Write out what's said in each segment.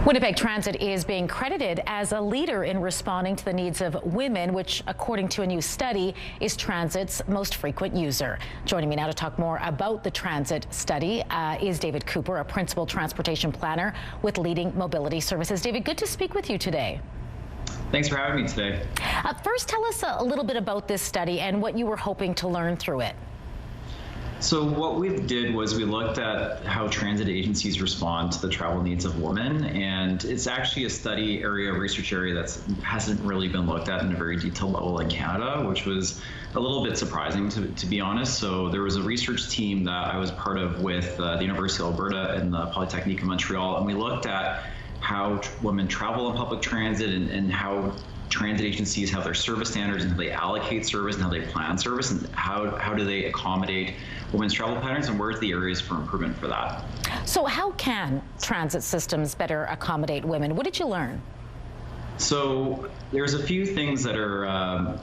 Winnipeg Transit is being credited as a leader in responding to the needs of women, which, according to a new study, is Transit's most frequent user. Joining me now to talk more about the Transit study is David Cooper, a principal transportation planner with Leading Mobility Services. David, good to speak with you today. Thanks for having me today. First, tell us a little bit about this study and what you were hoping to learn through it. So what we did was we looked at how transit agencies respond to the travel needs of women, and it's actually a study area, research area that hasn't really been looked at in a very detailed level in Canada, which was a little bit surprising to be honest. So there was a research team that I was part of with the University of Alberta and the Polytechnique of Montreal, and we looked at how women travel on public transit and how transit agencies have their service standards and how they allocate service and how they plan service and how do they accommodate women's travel patterns and where's the areas for improvement for that. So how can transit systems better accommodate women? What did you learn? So there's a few things that are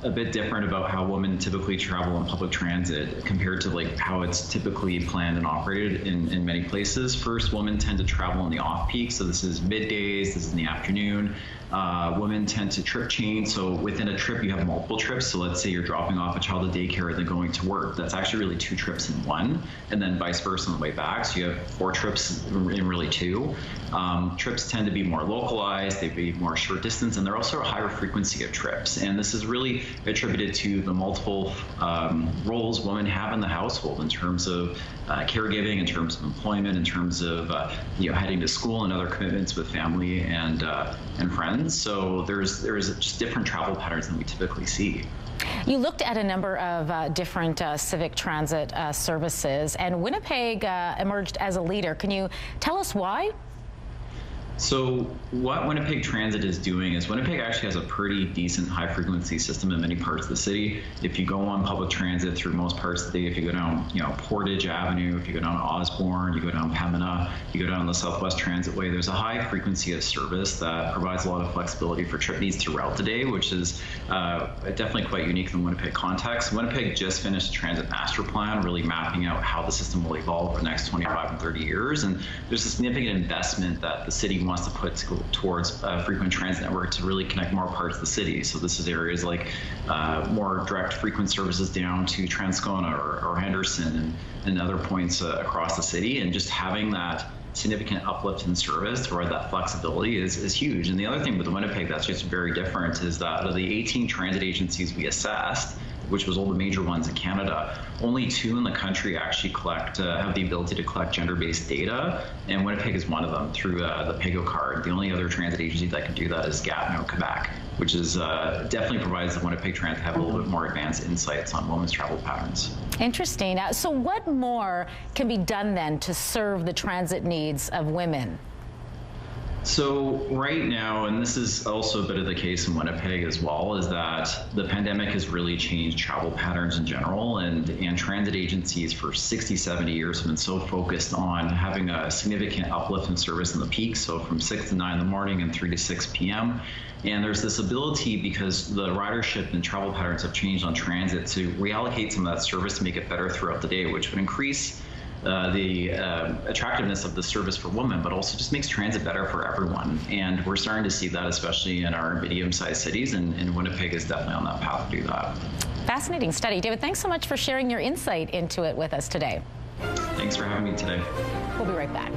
a bit different about how women typically travel on public transit compared to like how it's typically planned and operated in many places. First, women tend to travel in the off-peak, so this is middays, this is in the afternoon. Women tend to trip change, so within a trip you have multiple trips. So let's say you're dropping off a child at daycare and then going to work. That's actually really 2 trips in one, and then vice versa on the way back. So you have 4 trips in really 2. Trips tend to be more localized, they'd be more short distance, and they're also a higher frequency of trips. And this is really attributed to the multiple roles women have in the household in terms of caregiving, in terms of employment, in terms of heading to school and other commitments with family and friends. So there's just different travel patterns than we typically see. You looked at a number of different civic transit services, and Winnipeg emerged as a leader. Can you tell us why? So what Winnipeg Transit is doing is Winnipeg actually has a pretty decent high frequency system in many parts of the city. If you go on public transit through most parts of the day, if you go down Portage Avenue, if you go down Osborne, you go down Pembina, you go down the Southwest Transitway, there's a high frequency of service that provides a lot of flexibility for trip needs throughout the day, which is definitely quite unique in the Winnipeg context. Winnipeg just finished a transit master plan, really mapping out how the system will evolve over the next 25 and 30 years. And there's a significant investment that the city wants to put towards a frequent transit network to really connect more parts of the city. So this is areas like more direct frequent services down to Transcona or Henderson and other points across the city, and just having that significant uplift in service to provide that flexibility is huge. And the other thing with Winnipeg that's just very different is that out of the 18 transit agencies we assessed, which was all the major ones in Canada, only 2 in the country actually have the ability to collect gender-based data, and Winnipeg is one of them through the PAYGO card. The only other transit agency that can do that is Gatineau, Quebec, which is definitely provides the Winnipeg Transit to have a little bit more advanced insights on women's travel patterns. Interesting. So what more can be done then to serve the transit needs of women? So right now, and this is also a bit of the case in Winnipeg as well, is that the pandemic has really changed travel patterns in general, and transit agencies for 60, 70 years have been so focused on having a significant uplift in service in the peak, so from 6 to 9 in the morning and 3 to 6 p.m. And there's this ability, because the ridership and travel patterns have changed on transit, to reallocate some of that service to make it better throughout the day, which would increase the attractiveness of the service for women, but also just makes transit better for everyone. And we're starting to see that, especially in our medium-sized cities, and Winnipeg is definitely on that path to do that. Fascinating study. David, thanks so much for sharing your insight into it with us today. Thanks for having me today. We'll be right back.